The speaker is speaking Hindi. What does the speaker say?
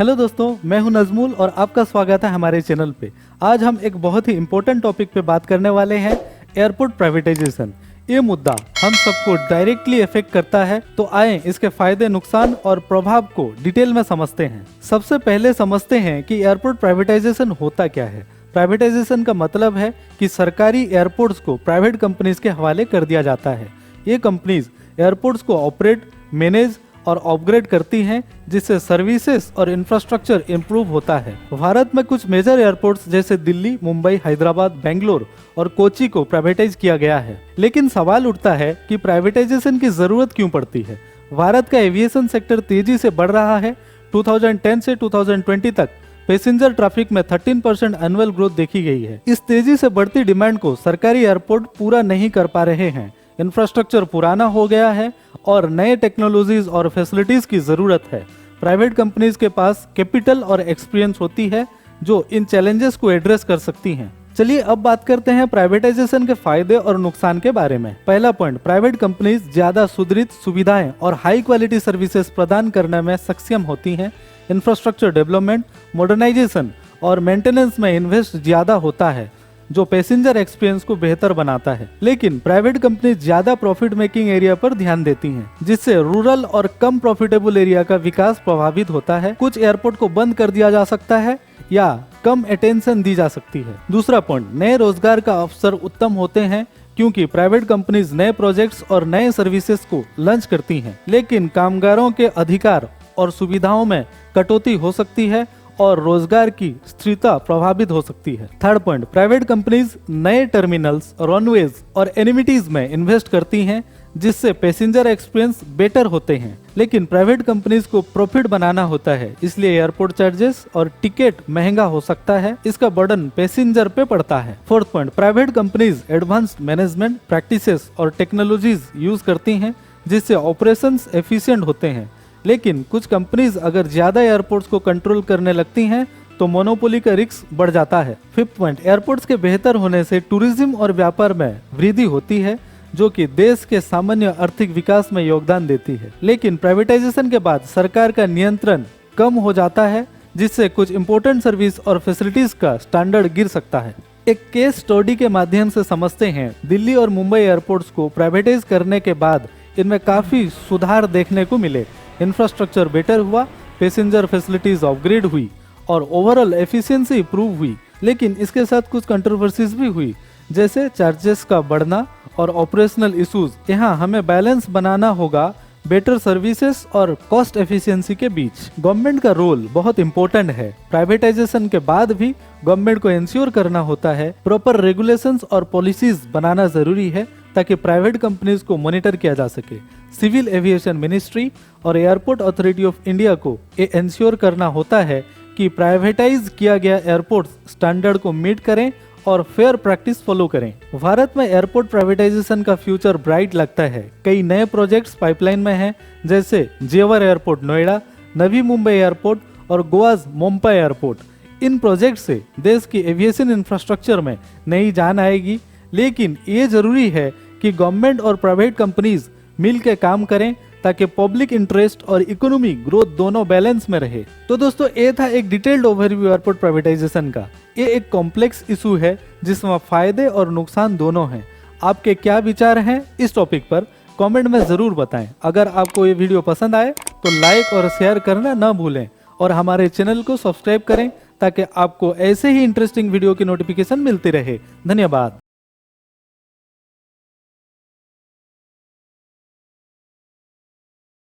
हेलो दोस्तों, मैं हूं नजमुल और आपका स्वागत है हमारे चैनल पे। आज हम एक बहुत ही इम्पोर्टेंट टॉपिक पे बात करने वाले हैं, एयरपोर्ट प्राइवेटाइजेशन। ये मुद्दा हम सबको डायरेक्टली इफेक्ट करता है, तो आए इसके फायदे, नुकसान और प्रभाव को डिटेल में समझते हैं। सबसे पहले समझते हैं कि एयरपोर्ट प्राइवेटाइजेशन होता क्या है। प्राइवेटाइजेशन का मतलब है कि सरकारी एयरपोर्ट्स को प्राइवेट कंपनीज के हवाले कर दिया जाता है। ये कंपनीज एयरपोर्ट्स को ऑपरेट, मैनेज और अपग्रेड करती हैं, जिससे सर्विसेज और इंफ्रास्ट्रक्चर इंप्रूव होता है। भारत में कुछ मेजर एयरपोर्ट्स जैसे दिल्ली, मुंबई, हैदराबाद, बेंगलोर और कोची को प्राइवेटाइज किया गया है। लेकिन सवाल उठता है कि प्राइवेटाइजेशन की जरूरत क्यों पड़ती है। भारत का एविएशन सेक्टर तेजी से बढ़ रहा है। 2010 से 2020 तक पैसेंजर ट्रैफिक में 13% एनुअल ग्रोथ देखी गई है। इस तेजी से बढ़ती डिमांड को सरकारी एयरपोर्ट पूरा नहीं कर पा रहे हैं। इंफ्रास्ट्रक्चर पुराना हो गया है और नए टेक्नोलॉजीज और फैसिलिटीज की जरूरत है। प्राइवेट कंपनीज के पास कैपिटल और एक्सपीरियंस होती है जो इन चैलेंजेस को एड्रेस कर सकती हैं। चलिए अब बात करते हैं प्राइवेटाइजेशन के फायदे और नुकसान के बारे में। पहला पॉइंट, प्राइवेट कंपनीज ज्यादा सुदृढ़ सुविधाएं और हाई क्वालिटी सर्विसेज प्रदान करने में सक्षम होती हैं। इंफ्रास्ट्रक्चर डेवलपमेंट, मॉडर्नाइजेशन और मेंटेनेंस में इन्वेस्ट ज्यादा होता है, जो पैसेंजर एक्सपीरियंस को बेहतर बनाता है। लेकिन प्राइवेट कंपनी ज्यादा प्रॉफिट मेकिंग एरिया पर ध्यान देती हैं, जिससे रूरल और कम प्रॉफिटेबल एरिया का विकास प्रभावित होता है। कुछ एयरपोर्ट को बंद कर दिया जा सकता है या कम अटेंशन दी जा सकती है। दूसरा पॉइंट, नए रोजगार का अवसर उत्तम होते हैं, क्योंकि प्राइवेट कंपनीज नए प्रोजेक्ट्स और नए सर्विसेज को लॉन्च करती हैं। लेकिन कामगारों के अधिकार और सुविधाओं में कटौती हो सकती है और रोजगार की स्थिरता प्रभावित हो सकती है। थर्ड पॉइंट, प्राइवेट कंपनीज नए टर्मिनल्स, रनवेज और एमिनिटीज में इन्वेस्ट करती हैं, जिससे पैसेंजर एक्सपीरियंस बेटर होते हैं। लेकिन प्राइवेट कंपनीज को प्रॉफिट बनाना होता है, इसलिए एयरपोर्ट चार्जेस और टिकट महंगा हो सकता है। इसका बर्डन पैसेंजर पे पड़ता है। Fourth point, private companies advanced management practices और टेक्नोलॉजीज यूज करती हैं, जिससे ऑपरेशंस एफिशिएंट होते हैं। लेकिन कुछ कंपनीज अगर ज्यादा एयरपोर्ट्स को कंट्रोल करने लगती हैं, तो मोनोपोली का रिस्क बढ़ जाता है। फिफ्थ पॉइंट, एयरपोर्ट्स के बेहतर होने से टूरिज्म और व्यापार में वृद्धि होती है, जो कि देश के सामान्य आर्थिक विकास में योगदान देती है। लेकिन प्राइवेटाइजेशन के बाद सरकार का नियंत्रण कम हो जाता है, जिससे कुछ इंपॉर्टेंट सर्विस और फैसिलिटीज का स्टैंडर्ड गिर सकता है। एक केस स्टडी के माध्यम से समझते हैं। दिल्ली और मुंबई एयरपोर्ट्स को प्राइवेटाइज करने के बाद इनमें काफी सुधार देखने को मिले। इंफ्रास्ट्रक्चर बेटर हुआ, पैसेंजर फैसिलिटीज अपग्रेड हुई और ओवरऑल एफिशिएंसी इंप्रूव हुई। लेकिन इसके साथ कुछ कंट्रोवर्सीज भी हुई, जैसे चार्जेस का बढ़ना और ऑपरेशनल इश्यूज। यहाँ हमें बैलेंस बनाना होगा बेटर सर्विसेज और कॉस्ट एफिशिएंसी के बीच। गवर्नमेंट का रोल बहुत इंपॉर्टेंट है। प्राइवेटाइजेशन के बाद भी गवर्नमेंट को इंश्योर करना होता है, प्रॉपर रेगुलेशंस और पॉलिसीज बनाना जरूरी है, ताकि प्राइवेट कंपनीज को मॉनिटर किया जा सके। सिविल एविएशन मिनिस्ट्री और एयरपोर्ट अथॉरिटी ऑफ इंडिया को ये इंश्योर करना होता है कि प्राइवेटाइज किया गया एयरपोर्ट स्टैंडर्ड को मीट करें और फेयर प्रैक्टिस फॉलो करें। भारत में एयरपोर्ट प्राइवेटाइजेशन का फ्यूचर ब्राइट लगता है। कई नए प्रोजेक्ट्स पाइपलाइन में हैं, जैसे जेवर एयरपोर्ट नोएडा, नवी मुंबई एयरपोर्ट और गोवाज मोम्पा एयरपोर्ट। इन प्रोजेक्ट से देश की एविएशन इंफ्रास्ट्रक्चर में नई जान आएगी। लेकिन ये जरूरी है कि गवर्नमेंट और प्राइवेट कंपनीज मिल के काम करें, ताकि पब्लिक इंटरेस्ट और इकोनॉमी ग्रोथ दोनों बैलेंस में रहे। तो दोस्तों, ये था एक डिटेल्ड ओवरव्यू एयरपोर्ट प्राइवेटाइजेशन का। ये एक कॉम्प्लेक्स इशू है, जिसमें फायदे और नुकसान दोनों हैं। आपके क्या विचार हैं इस टॉपिक पर, कमेंट में जरूर बताएं। अगर आपको ये वीडियो पसंद आए तो लाइक और शेयर करना ना भूलें और हमारे चैनल को सब्सक्राइब करें, ताकि आपको ऐसे ही इंटरेस्टिंग वीडियो की नोटिफिकेशन मिलती रहे। धन्यवाद।